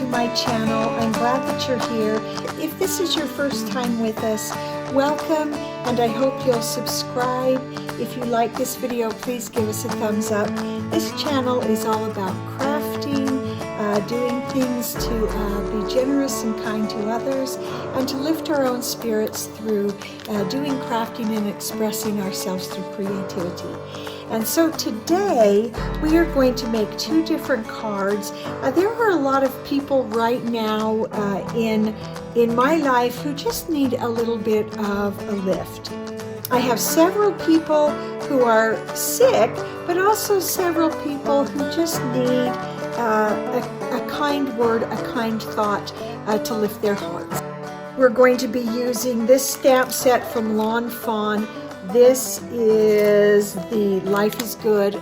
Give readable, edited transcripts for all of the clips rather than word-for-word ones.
my channel. I'm glad that you're here. If this is your first time with us, welcome, and I hope you'll subscribe. If you like this video, please give us a thumbs up. This channel is all about crafting, doing things to be generous and kind to others, and to lift our own spirits through doing crafting and expressing ourselves through creativity. And so today we are going to make two different cards. There are a lot of people right now in my life who just need a little bit of a lift. I have several people who are sick, but also several people who just need a kind word, a kind thought to lift their hearts. We're going to be using this stamp set from Lawn Fawn. This is the Life is Good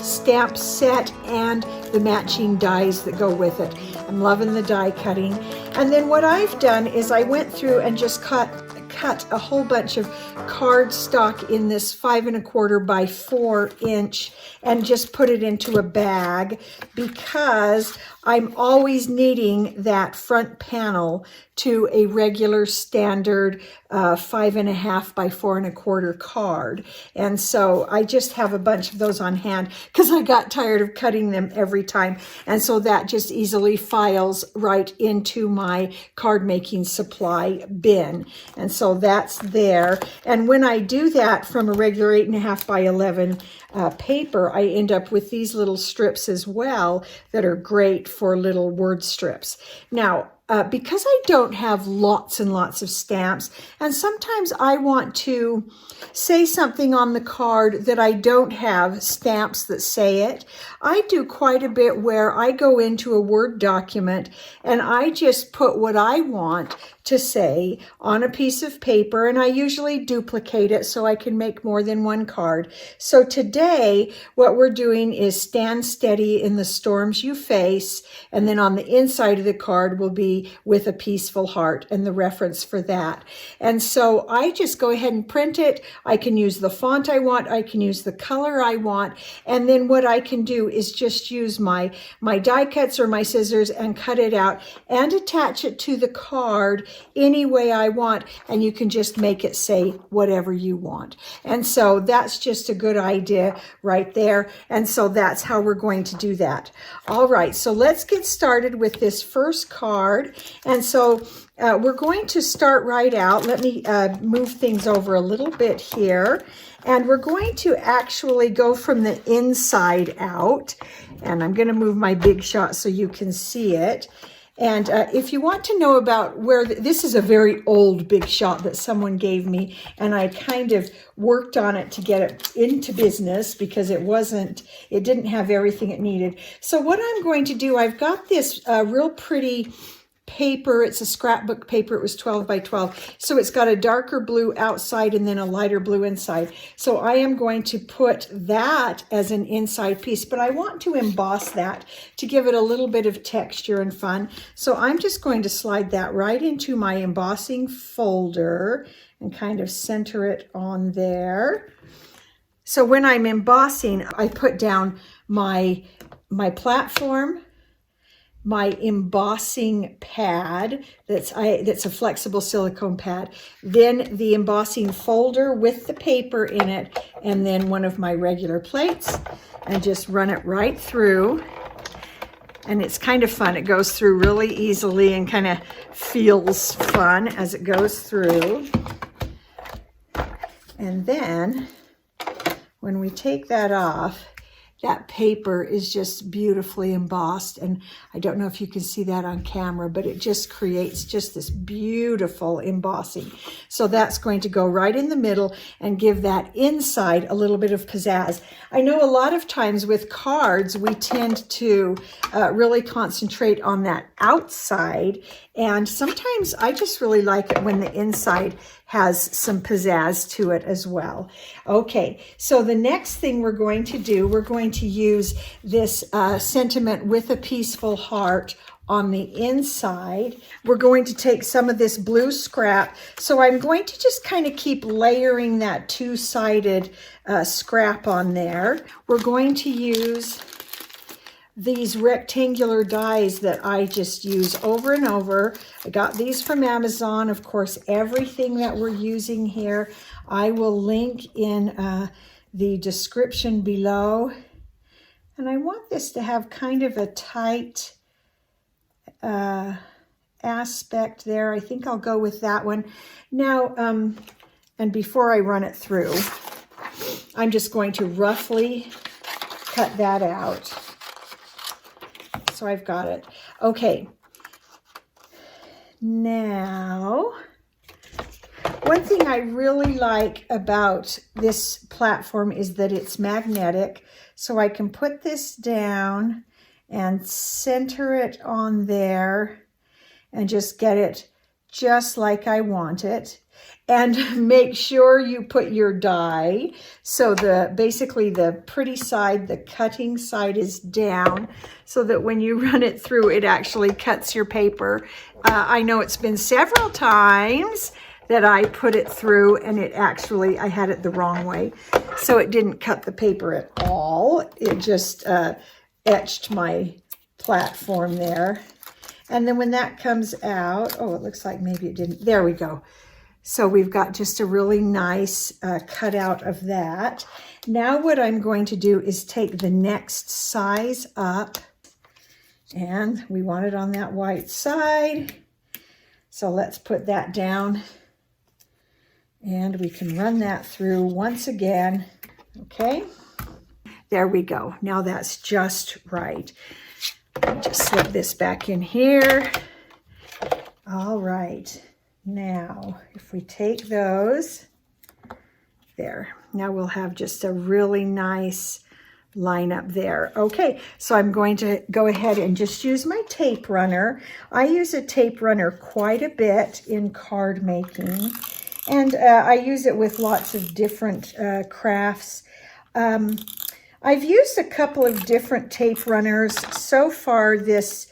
stamp set and the matching dies that go with it. I'm loving the die cutting. And then what I've done is I went through and just cut a whole bunch of cardstock in this 5 1/4 by 4 inch and just put it into a bag, because I'm always needing that front panel to a regular standard 5 1/2 by 4 1/4 card. And so I just have a bunch of those on hand because I got tired of cutting them every time. And so that just easily files right into my card making supply bin. And so that's there. And when I do that from a regular 8 1/2 by 11 paper, I end up with these little strips as well that are great for little word strips. Now, because I don't have lots and lots of stamps, and sometimes I want to say something on the card that I don't have stamps that say it, I do quite a bit where I go into a Word document and I just put what I want to say on a piece of paper, and I usually duplicate it so I can make more than one card. So today, what we're doing is stand steady in the storms you face, and then on the inside of the card will be with a peaceful heart and the reference for that. And so I just go ahead and print it. I can use the font I want, I can use the color I want, and then what I can do is just use my die cuts or my scissors and cut it out and attach it to the card any way I want, and you can just make it say whatever you want. And so that's just a good idea right there. And so that's how we're going to do that. All right, so let's get started with this first card. And so we're going to start right out. Let me move things over a little bit here. And we're going to actually go from the inside out. And I'm going to move my big shot so you can see it. And if you want to know about where, this is a very old big shot that someone gave me, and I kind of worked on it to get it into business because it didn't have everything it needed. So what I'm going to do, I've got this real pretty paper. It's a scrapbook paper. It was 12 by 12. So it's got a darker blue outside and then a lighter blue inside. So I am going to put that as an inside piece, but I want to emboss that to give it a little bit of texture and fun. So I'm just going to slide that right into my embossing folder and kind of center it on there. So when I'm embossing, I put down my platform, my embossing pad, that's a flexible silicone pad, then the embossing folder with the paper in it, and then one of my regular plates, and just run it right through. And it's kind of fun. It goes through really easily and kind of feels fun as it goes through. And then when we take that off, that paper is just beautifully embossed, and I don't know if you can see that on camera, but it just creates just this beautiful embossing. So that's going to go right in the middle and give that inside a little bit of pizzazz. I know a lot of times with cards, we tend to really concentrate on that outside, and sometimes I just really like it when the inside has some pizzazz to it as well. Okay, so the next thing we're going to do, we're going to use this sentiment with a peaceful heart on the inside. We're going to take some of this blue scrap. So I'm going to just kind of keep layering that two-sided scrap on there. We're going to use these rectangular dies that I just use over and over. I got these from Amazon. Of course, everything that we're using here, I will link in the description below. And I want this to have kind of a tight aspect there. I think I'll go with that one. Now, and before I run it through, I'm just going to roughly cut that out. So I've got it. Okay. Now, one thing I really like about this platform is that it's magnetic. So I can put this down and center it on there and just get it just like I want it. And make sure you put your die, so basically the pretty side, the cutting side, is down, so that when you run it through, it actually cuts your paper. I know it's been several times that I put it through and I had it the wrong way. So it didn't cut the paper at all. It just etched my platform there. And then when that comes out, oh, it looks like maybe it didn't. There we go. So we've got just a really nice cutout of that. Now what I'm going to do is take the next size up, and we want it on that white side. So let's put that down, and we can run that through once again. Okay, there we go. Now that's just right. Just slip this back in here. All right. Now, if we take those, there. Now we'll have just a really nice line up there. Okay, so I'm going to go ahead and just use my tape runner. I use a tape runner quite a bit in card making, and I use it with lots of different crafts. I've used a couple of different tape runners. So far, this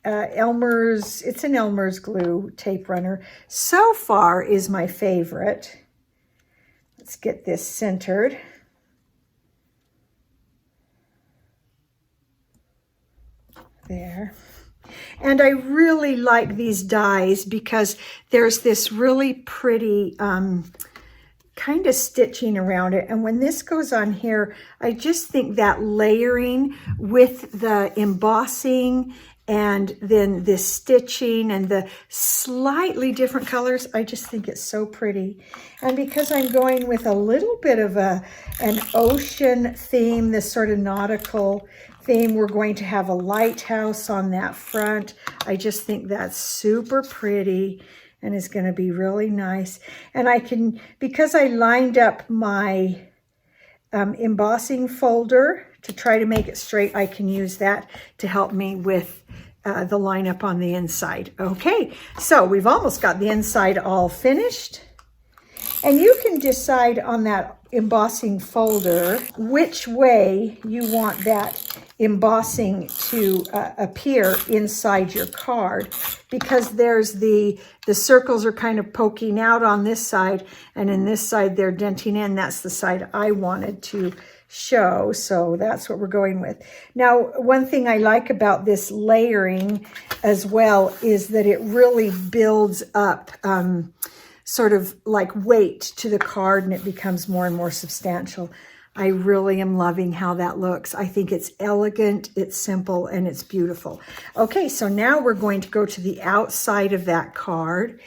it's an Elmer's glue tape runner. So far is my favorite. Let's get this centered. There. And I really like these dies because there's this really pretty kind of stitching around it. And when this goes on here, I just think that layering with the embossing and then this stitching and the slightly different colors, I just think it's so pretty. And because I'm going with a little bit of an ocean theme, this sort of nautical theme, we're going to have a lighthouse on that front. I just think that's super pretty and is going to be really nice. And I can, because I lined up my embossing folder to try to make it straight, I can use that to help me with the lineup on the inside. Okay, so we've almost got the inside all finished. And you can decide on that embossing folder which way you want that embossing to appear inside your card, because there's the circles are kind of poking out on this side, and in this side they're denting in. That's the side I wanted to show, so that's what we're going with. Now, one thing I like about this layering as well is that it really builds up sort of like weight to the card, and it becomes more and more substantial. I really am loving how that looks. I think it's elegant, it's simple, and it's beautiful. Okay, so now we're going to go to the outside of that card,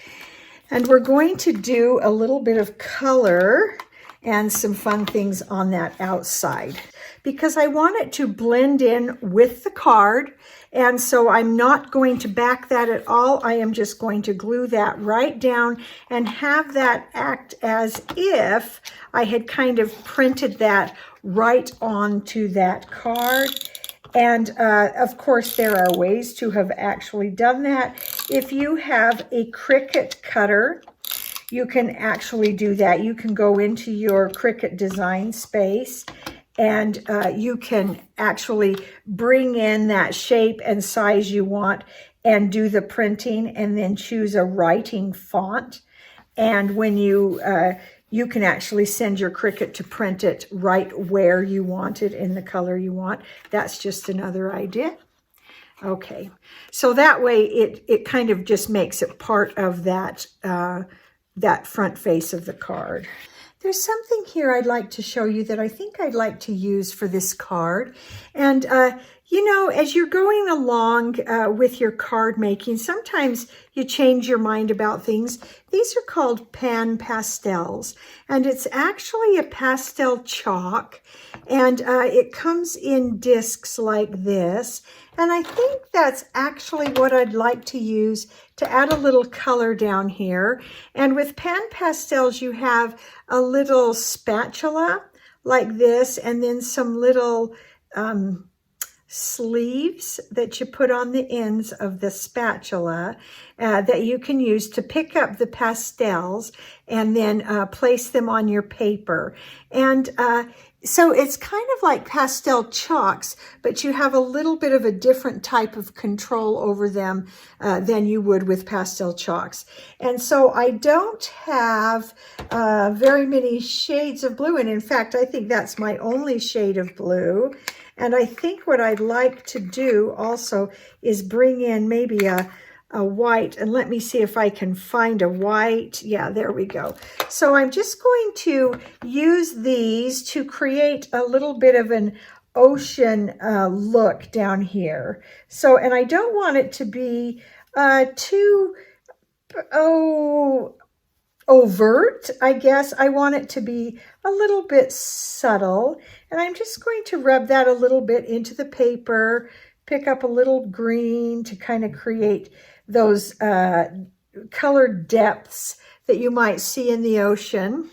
and we're going to do a little bit of color and some fun things on that outside, because I want it to blend in with the card. And so I'm not going to back that at all. I am just going to glue that right down and have that act as if I had kind of printed that right onto that card. And of course, there are ways to have actually done that. If you have a Cricut cutter, you can actually do that. You can go into your Cricut design space, and you can actually bring in that shape and size you want and do the printing, and then choose a writing font. And when you you can actually send your Cricut to print it right where you want it in the color you want. That's just another idea. Okay, so that way it kind of just makes it part of that, that front face of the card. There's something here I'd like to show you that I think I'd like to use for this card. And, you know, as you're going along with your card making, sometimes you change your mind about things. These are called pan pastels, and it's actually a pastel chalk, and it comes in discs like this. And I think that's actually what I'd like to use to add a little color down here. And with pan pastels, you have a little spatula like this, and then some little sleeves that you put on the ends of the spatula that you can use to pick up the pastels and then place them on your paper. And so it's kind of like pastel chalks, but you have a little bit of a different type of control over them than you would with pastel chalks. And so I don't have very many shades of blue. And in fact, I think that's my only shade of blue. And I think what I'd like to do also is bring in maybe a white, and let me see if I can find a white. Yeah, there we go. So I'm just going to use these to create a little bit of an ocean look down here. So, and I don't want it to be too overt, I guess. I want it to be a little bit subtle. And I'm just going to rub that a little bit into the paper, pick up a little green to kind of create those colored depths that you might see in the ocean.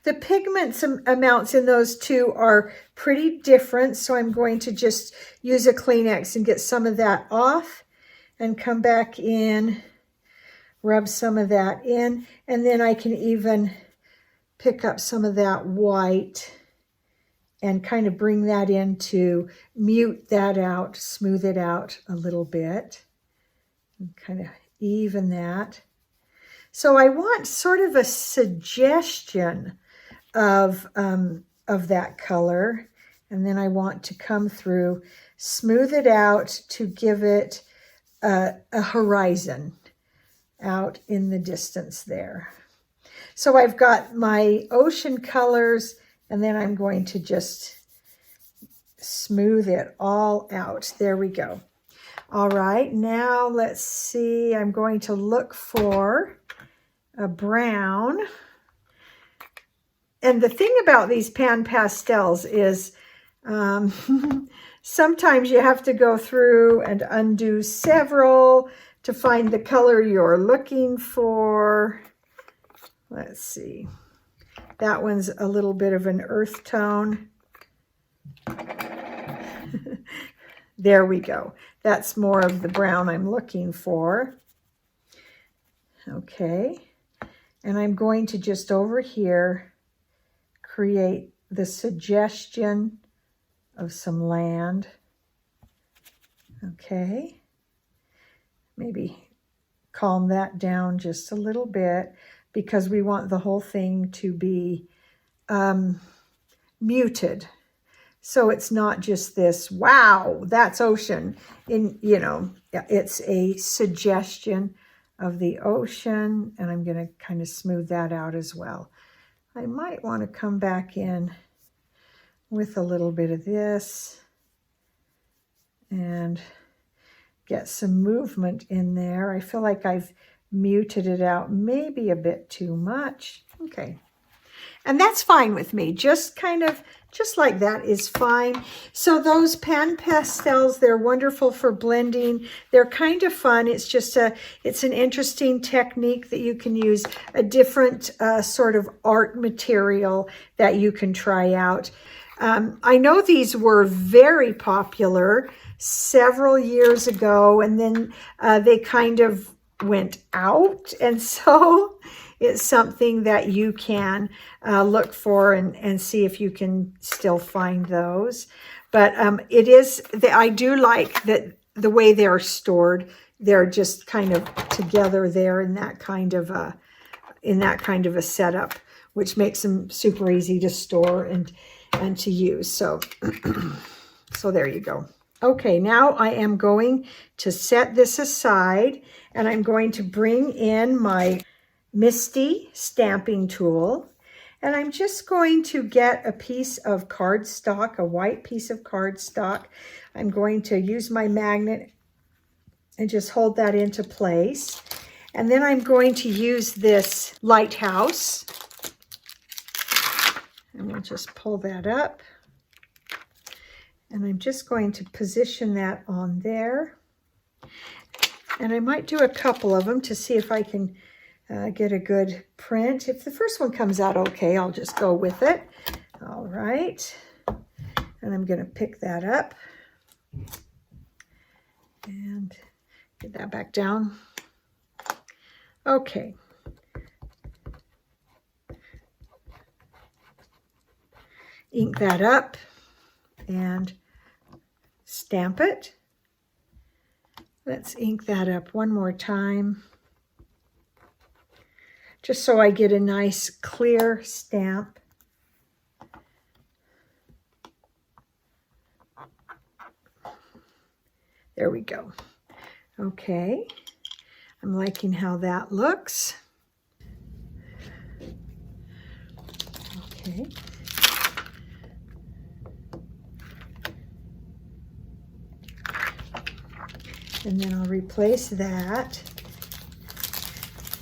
The pigment amounts in those two are pretty different, so I'm going to just use a Kleenex and get some of that off and come back in, rub some of that in, and then I can even pick up some of that white and kind of bring that in to mute that out, smooth it out a little bit, and kind of even that. So I want sort of a suggestion of that color, and then I want to come through, smooth it out to give it a horizon out in the distance there. So I've got my ocean colors, and then I'm going to just smooth it all out. There we go. All right, now let's see. I'm going to look for a brown. And the thing about these pan pastels is sometimes you have to go through and undo several to find the color you're looking for. Let's see. That one's a little bit of an earth tone. There we go. That's more of the brown I'm looking for. Okay. And I'm going to just over here create the suggestion of some land. Okay. Maybe calm that down just a little bit, because we want the whole thing to be muted. So it's not just this, wow, that's ocean. You know, it's a suggestion of the ocean, and I'm going to kind of smooth that out as well. I might want to come back in with a little bit of this and get some movement in there. I feel like I've muted it out maybe a bit too much. Okay. And that's fine with me. Just like that is fine. So those pan pastels, they're wonderful for blending. They're kind of fun. It's just it's an interesting technique that you can use, a different sort of art material that you can try out. I know these were very popular several years ago, and then they kind of went out. And so it's something that you can look for and see if you can still find those. But I do like that the way they're stored. They're just kind of together there in that kind of a setup which makes them super easy to store and to use. So, so there you go. Okay, now I am going to set this aside, and I'm going to bring in my Misti Stamping tool, and I'm just going to get a piece of cardstock, a white piece of cardstock. I'm going to use my magnet and just hold that into place. And then I'm going to use this lighthouse, and we'll just pull that up. And I'm just going to position that on there. And I might do a couple of them to see if I can get a good print. If the first one comes out okay, I'll just go with it. All right. And I'm going to pick that up and get that back down. Okay. Ink that up and stamp it. Let's ink that up one more time, just so I get a nice clear stamp. There we go. Okay, I'm liking how that looks. Okay. And then I'll replace that.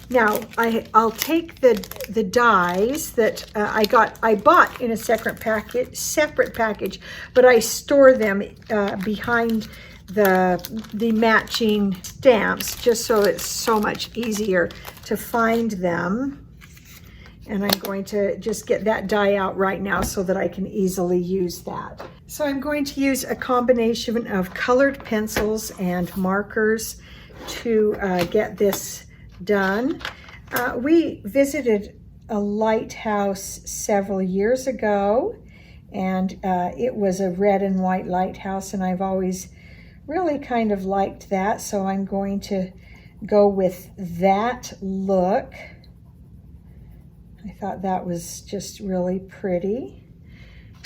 Now I'll take the dies that I bought in a separate package, but I store them behind the matching stamps, just so it's so much easier to find them. And I'm going to just get that die out right now so that I can easily use that. So I'm going to use a combination of colored pencils and markers to get this done. We visited a lighthouse several years ago, and it was a red and white lighthouse, and I've always really kind of liked that. So I'm going to go with that look. I thought that was just really pretty.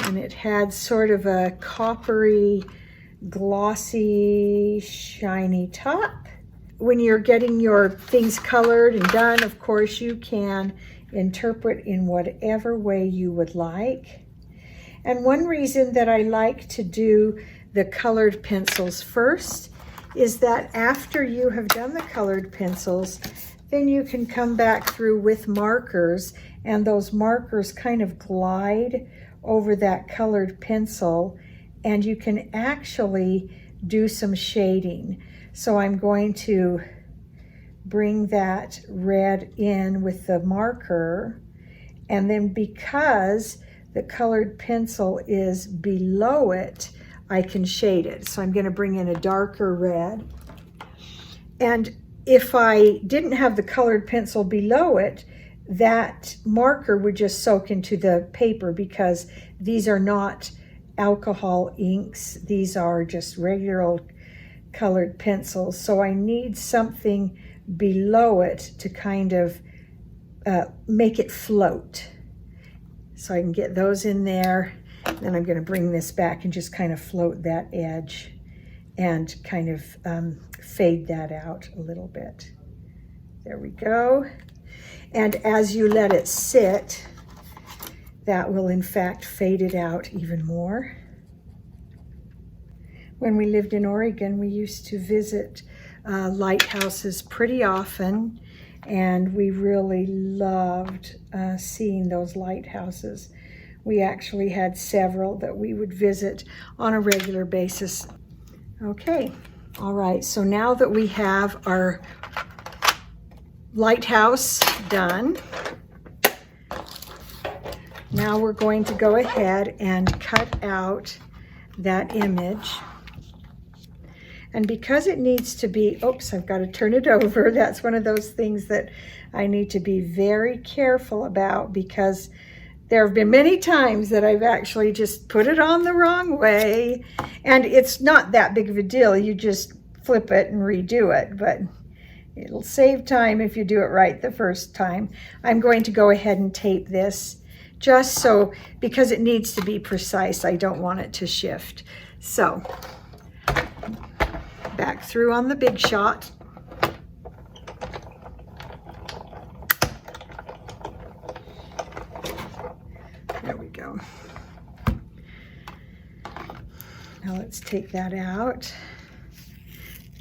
And it had sort of a coppery, glossy, shiny top. When you're getting your things colored and done, of course, you can interpret in whatever way you would like. And one reason that I like to do the colored pencils first is that after you have done the colored pencils, then you can come back through with markers, and those markers kind of glide over that colored pencil, and you can actually do some shading. So I'm going to bring that red in with the marker, and then because the colored pencil is below it, I can shade it. So I'm going to bring in a darker red. And if I didn't have the colored pencil below it, that marker would just soak into the paper, because these are not alcohol inks. These are just regular old colored pencils. So I need something below it to kind of make it float. So I can get those in there. Then I'm going to bring this back and just kind of float that edge and kind of fade that out a little bit. There we go. And as you let it sit, that will in fact fade it out even more. When we lived in Oregon, we used to visit lighthouses pretty often, and we really loved seeing those lighthouses. We actually had several that we would visit on a regular basis. Okay, all right, so now that we have our lighthouse done, now we're going to go ahead and cut out that image. And because it needs to be, oops, I've got to turn it over. That's one of those things that I need to be very careful about, because there have been many times that I've actually just put it on the wrong way, and it's not that big of a deal. You just flip it and redo it. But It'll save time if you do it right the first time. I'm going to go ahead and tape this just so, because it needs to be precise. I don't want it to shift. So, back through on the big shot. There we go. Now let's take that out.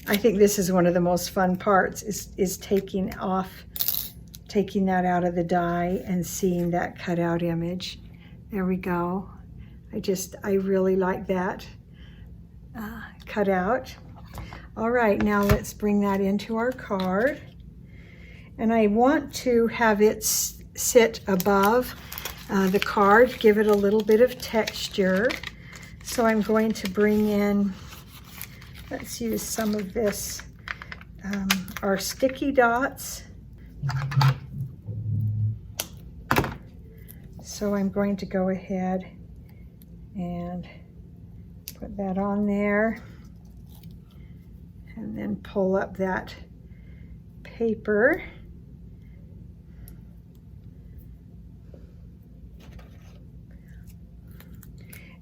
I think this is one of the most fun parts, is taking that out of the die and seeing that cutout image. There we go. I really like that cutout. All right, now let's bring that into our card. And I want to have it sit above the card, give it a little bit of texture. So I'm going to bring in, let's use some of this, our sticky dots. So I'm going to go ahead and put that on there, and then pull up that paper.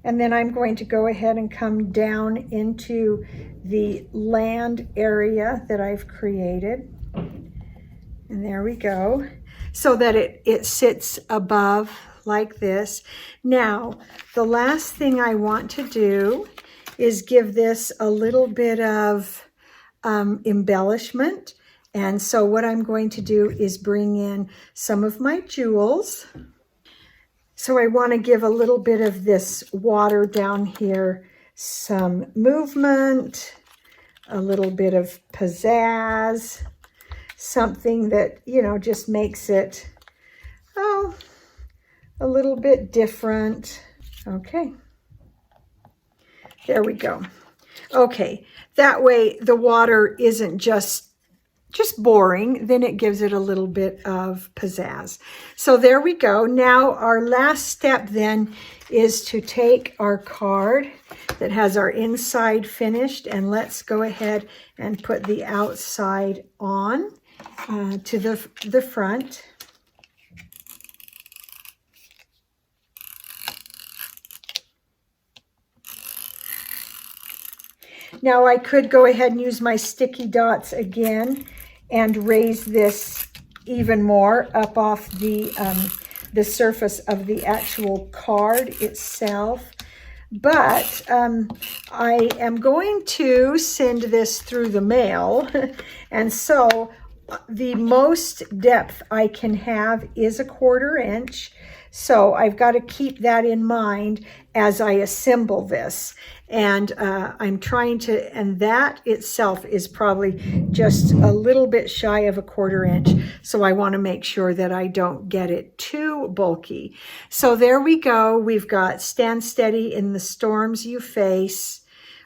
And then I'm going to go ahead and come down into the land area that I've created. And there we go. So that it sits above like this. Now, the last thing I want to do is give this a little bit of embellishment. And so what I'm going to do is bring in some of my jewels. So I want to give a little bit of this water down here, some movement, a little bit of pizzazz, something that, you know, just makes it, oh, a little bit different. Okay, there we go. Okay, that way the water isn't just boring, then it gives it a little bit of pizzazz. So there we go. Now our last step then is to take our card that has our inside finished, and let's go ahead and put the outside on to the front. Now I could go ahead and use my sticky dots again and raise this even more up off the surface of the actual card itself. But I am going to send this through the mail, and so the most depth I can have is 1/4 inch. So I've got to keep that in mind as I assemble this. And I'm trying to, and that itself is probably just a little bit shy of 1/4 inch. So I want to make sure that I don't get it too bulky. So there we go. We've got Stand Steady in the Storms You Face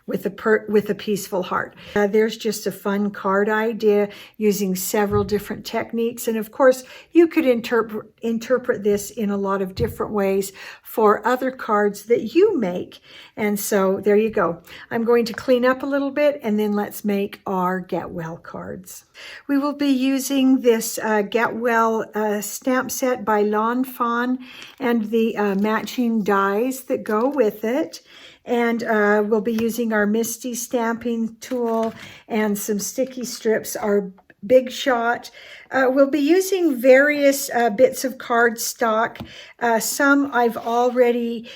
with a peaceful heart. There's just a fun card idea using several different techniques. And of course, you could interpret this in a lot of different ways for other cards that you make. And so there you go. I'm going to clean up a little bit, and then let's make our Get Well cards. We will be using this Get Well stamp set by Lawn Fawn and the matching dies that go with it. And we'll be using our Misti Stamping tool and some sticky strips, our Big Shot. We'll be using various bits of cardstock. Some I've already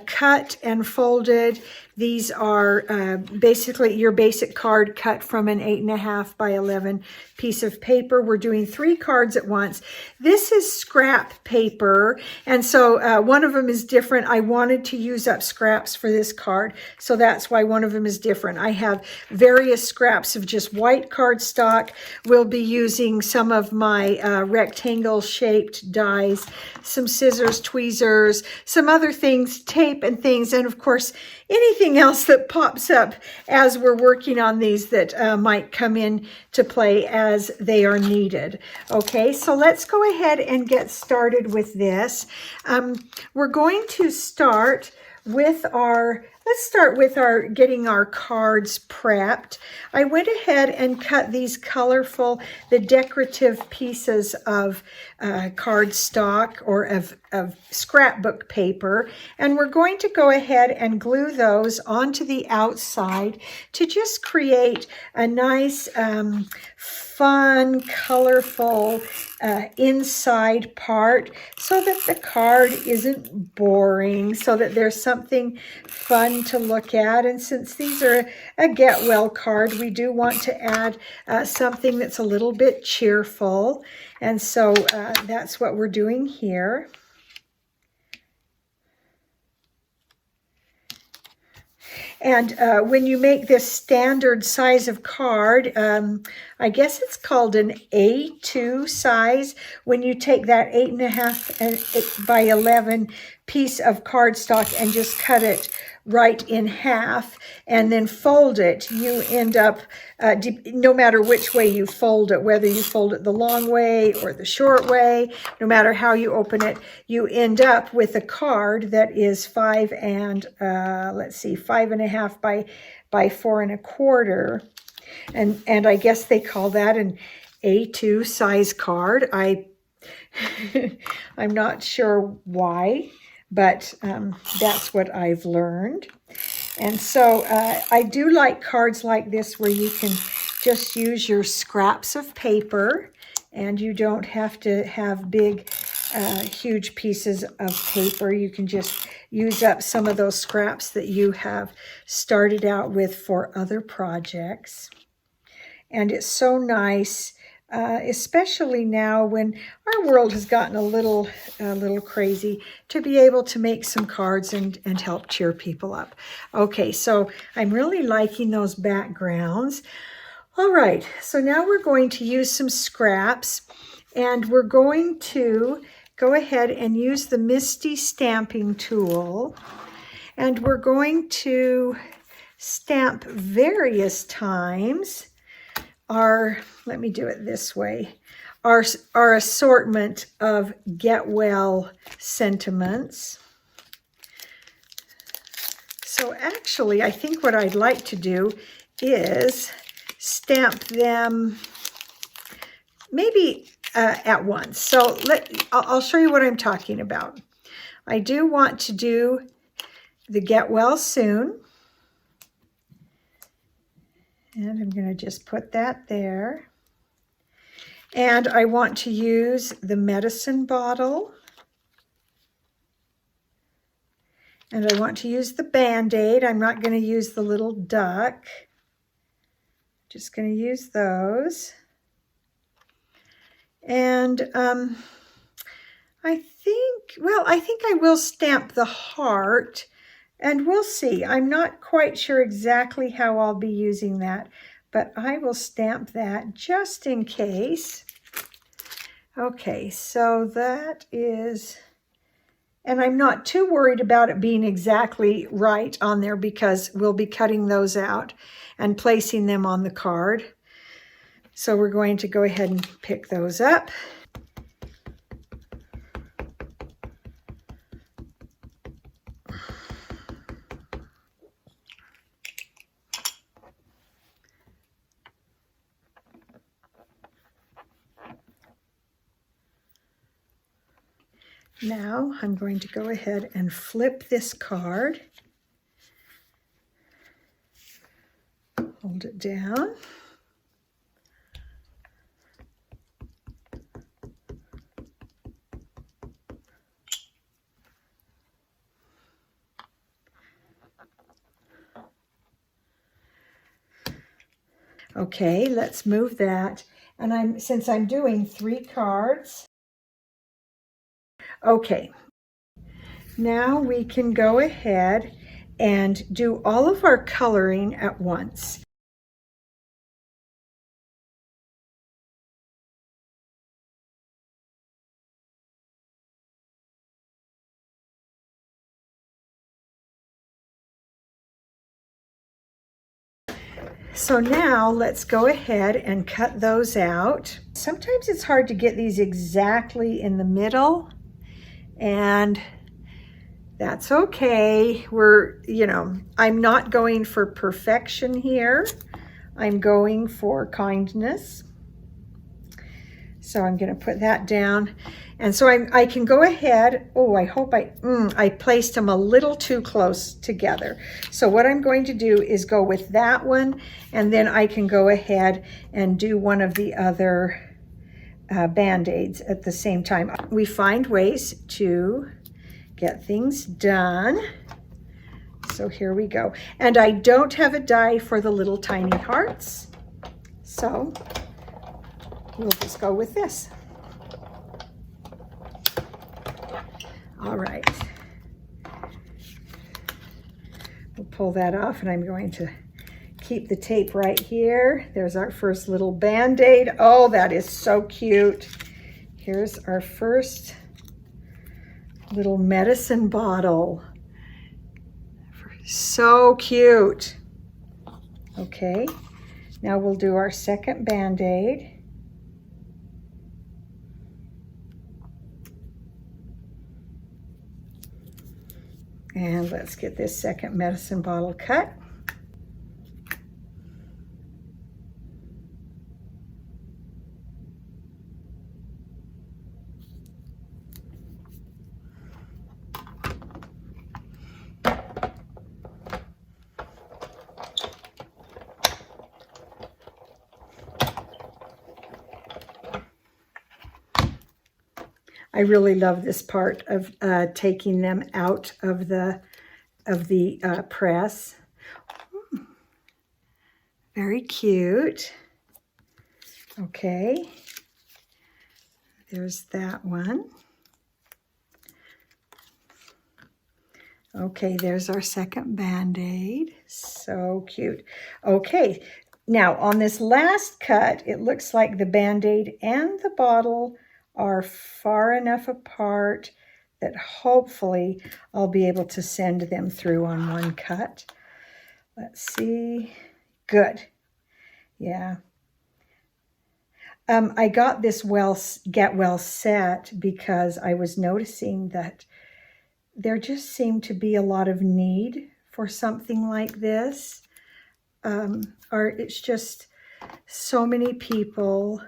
cut and folded. These are basically your basic card cut from an 8.5 by 11 piece of paper. We're doing 3 cards at once. This is scrap paper, and so one of them is different. I wanted to use up scraps for this card, so that's why one of them is different. I have various scraps of just white cardstock. We'll be using some of my rectangle-shaped dies, some scissors, tweezers, some other things, tape and things, and of course, anything else that pops up as we're working on these that might come in to play as they are needed. Okay, so let's go ahead and get started with this. We're going to start with let's start with getting our cards prepped. I went ahead and cut these colorful, the decorative pieces of cardstock or of scrapbook paper, and we're going to go ahead and glue those onto the outside to just create a nice fun, colorful inside part so that the card isn't boring, so that there's something fun to look at. And since these are a get well card, we do want to add something that's a little bit cheerful. And so that's what we're doing here. And when you make this standard size of card, I guess it's called an A2 size. When you take that 8.5 by 11 piece of cardstock and just cut it right in half and then fold it, you end up, no matter which way you fold it, whether you fold it the long way or the short way, no matter how you open it, you end up with a card that is 5.5 by 4 1/4. And I guess they call that an A2 size card. I'm not sure why, but that's what I've learned. And so I do like cards like this where you can just use your scraps of paper and you don't have to have big, huge pieces of paper. You can just use up some of those scraps that you have started out with for other projects. And it's so nice, especially now when our world has gotten a little crazy, to be able to make some cards and help cheer people up. Okay, so I'm really liking those backgrounds. All right, so now we're going to use some scraps, and we're going to go ahead and use the Misti Stamping tool, and we're going to stamp various times let me do it this way, our assortment of get well sentiments. So actually, I think what I'd like to do is stamp them maybe at once. So I'll show you what I'm talking about. I do want to do the get well soon. And I'm going to just put that there. And I want to use the medicine bottle. And I want to use the Band-Aid. I'm not going to use the little duck. Just going to use those. And I think I will stamp the heart. And we'll see. I'm not quite sure exactly how I'll be using that, but I will stamp that just in case. Okay, so that is, and I'm not too worried about it being exactly right on there because we'll be cutting those out and placing them on the card. So we're going to go ahead and pick those up. Now I'm going to go ahead and flip this card, hold it down, okay, let's move that. And since I'm doing 3 cards, okay, now we can go ahead and do all of our coloring at once. So now let's go ahead and cut those out. Sometimes it's hard to get these exactly in the middle, and That's okay. I'm not going for perfection here. I'm going for kindness. So I'm going to put that down. And so I can go ahead. Oh, I hope I placed them a little too close together. So what I'm going to do is go with that one, and then I can go ahead and do one of the other Band-Aids at the same time. We find ways to get things done. So here we go. And I don't have a die for the little tiny hearts. So we'll just go with this. All right. We'll pull that off, and I'm going to keep the tape right here. There's our first little Band-Aid. Oh, that is so cute. Here's our first little medicine bottle. So cute. Okay, now we'll do our second Band-Aid. And let's get this second medicine bottle cut. I really love this part of taking them out of the press. Very cute. Okay, there's that one. Okay, there's our second Band-Aid. So cute. Okay, now on this last cut, it looks like the Band-Aid and the bottle are far enough apart that hopefully I'll be able to send them through on one cut. Let's see. Good. Yeah. I got this Get Well set because I was noticing that there just seemed to be a lot of need for something like this. Or it's just so many people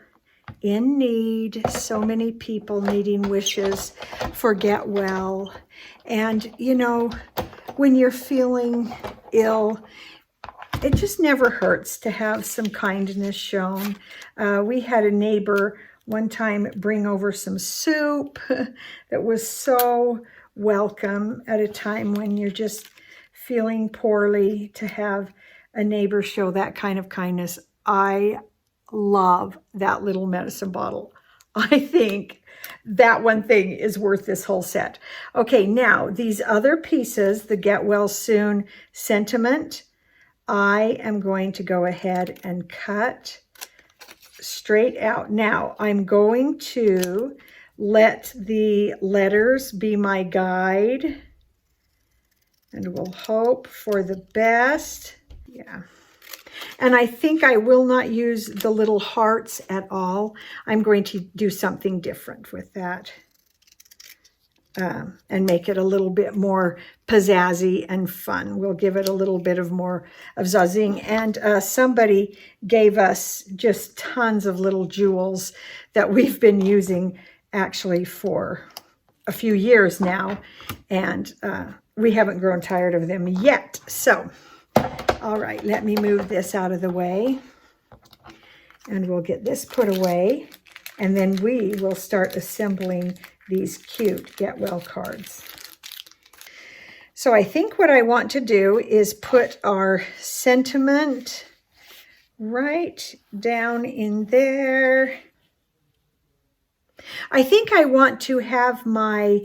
in need, so many people needing wishes for get well. And you know, when you're feeling ill, it just never hurts to have some kindness shown. We had a neighbor one time bring over some soup that was so welcome at a time when you're just feeling poorly. To have a neighbor show that kind of kindness, I love that little medicine bottle. I think that one thing is worth this whole set. Okay, now these other pieces, the Get Well Soon sentiment, I am going to go ahead and cut straight out. Now I'm going to let the letters be my guide, and we'll hope for the best. Yeah. And I think I will not use the little hearts at all. I'm going to do something different with that and make it a little bit more pizzazzy and fun. We'll give it a little bit of more of zazing. And somebody gave us just tons of little jewels that we've been using actually for a few years now. And we haven't grown tired of them yet. So all right, let me move this out of the way, and we'll get this put away, and then we will start assembling these cute Get Well cards. So I think what I want to do is put our sentiment right down in there. I think I want to have my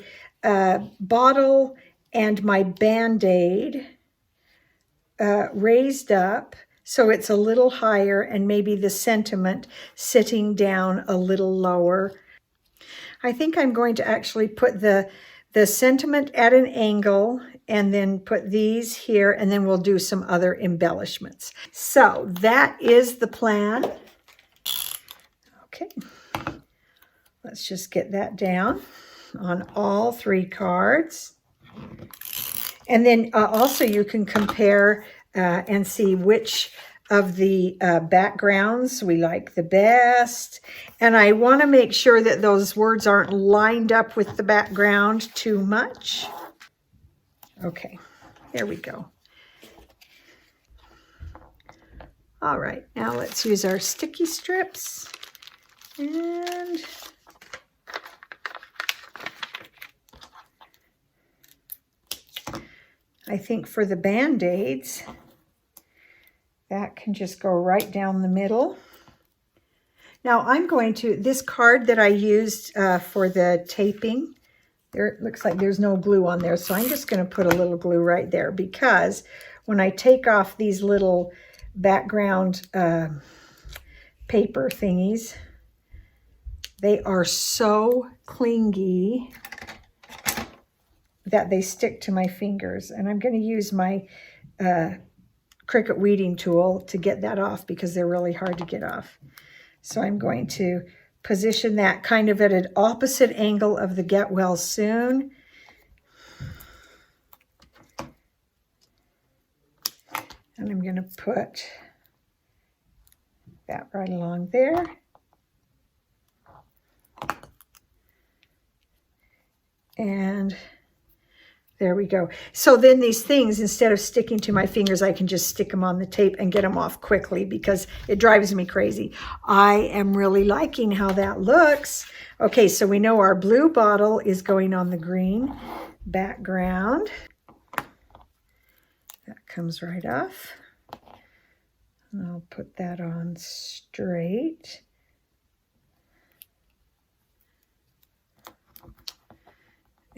bottle and my Band-Aid raised up so it's a little higher, and maybe the sentiment sitting down a little lower. I think I'm going to actually put the sentiment at an angle and then put these here, and then we'll do some other embellishments. So that is the plan. Okay, let's just get that down on all 3 cards. And then also you can compare and see which of the backgrounds we like the best. And I want to make sure that those words aren't lined up with the background too much. Okay, there we go. All right, now let's use our sticky strips. And I think for the Band-Aids, that can just go right down the middle. Now I'm going to, this card that I used for the taping, there it looks like there's no glue on there, so I'm just going to put a little glue right there, because when I take off these little background paper thingies, they are so clingy that they stick to my fingers. And I'm going to use my Cricut weeding tool to get that off, because they're really hard to get off. So I'm going to position that kind of at an opposite angle of the Get Well Soon. And I'm going to put that right along there. And there we go. So then these things, instead of sticking to my fingers, I can just stick them on the tape and get them off quickly, because it drives me crazy. I am really liking how that looks. Okay, so we know our blue bottle is going on the green background. That comes right off. And I'll put that on straight.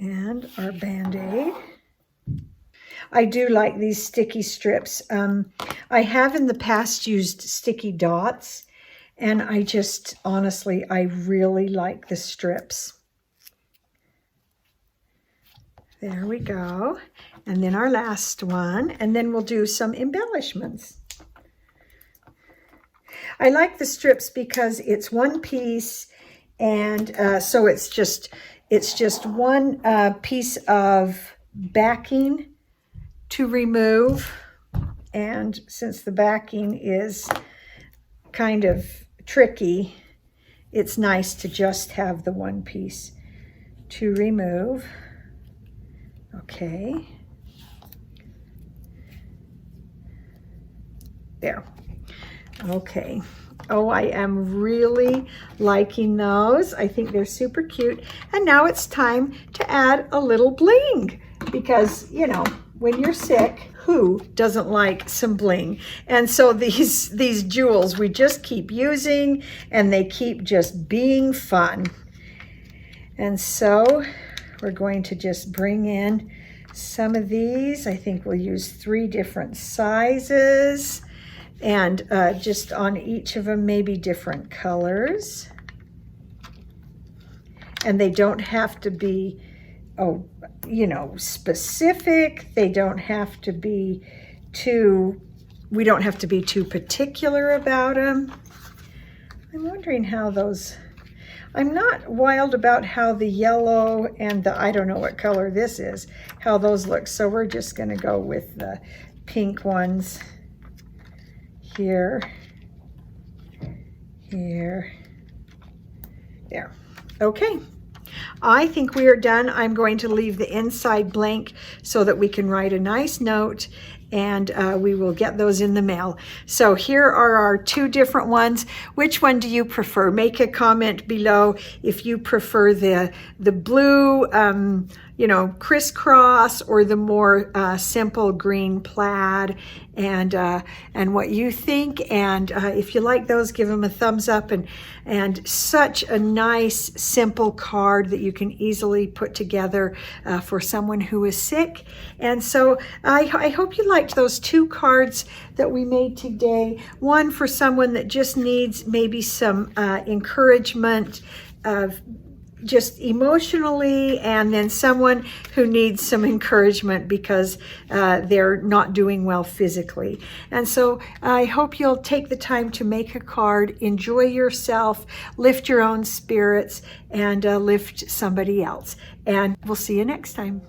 And our Band-Aid. I do like these sticky strips. I have in the past used sticky dots, and I just, honestly, I really like the strips. There we go. And then our last one, and then we'll do some embellishments. I like the strips because it's one piece, and so it's just one piece of backing to remove. And since the backing is kind of tricky, it's nice to just have the one piece to remove. Okay. There. Okay. Oh, I am really liking those. I think they're super cute. And now it's time to add a little bling, because, you know, when you're sick, who doesn't like some bling? And so these jewels we just keep using, and they keep just being fun. And so we're going to just bring in some of these. I think we'll use 3 different sizes. And just on each of them, maybe different colors. And they don't have to be, oh, you know, specific. They don't have to be too, we don't have to be too particular about them. I'm wondering how those, I'm not wild about how the yellow and the, I don't know what color this is, how those look. So we're just going to go with the pink ones. Here, here, there. Okay, I think we are done. I'm going to leave the inside blank so that we can write a nice note, and we will get those in the mail. So here are our 2 different ones. Which one do you prefer? Make a comment below if you prefer the blue, you know, crisscross, or the more simple green plaid, and what you think. And if you like those, give them a thumbs up. And such a nice, simple card that you can easily put together for someone who is sick. And so I hope you liked those 2 cards that we made today. One for someone that just needs maybe some encouragement of just emotionally, and then someone who needs some encouragement because they're not doing well physically. And so I hope you'll take the time to make a card, enjoy yourself, lift your own spirits, and lift somebody else. And we'll see you next time.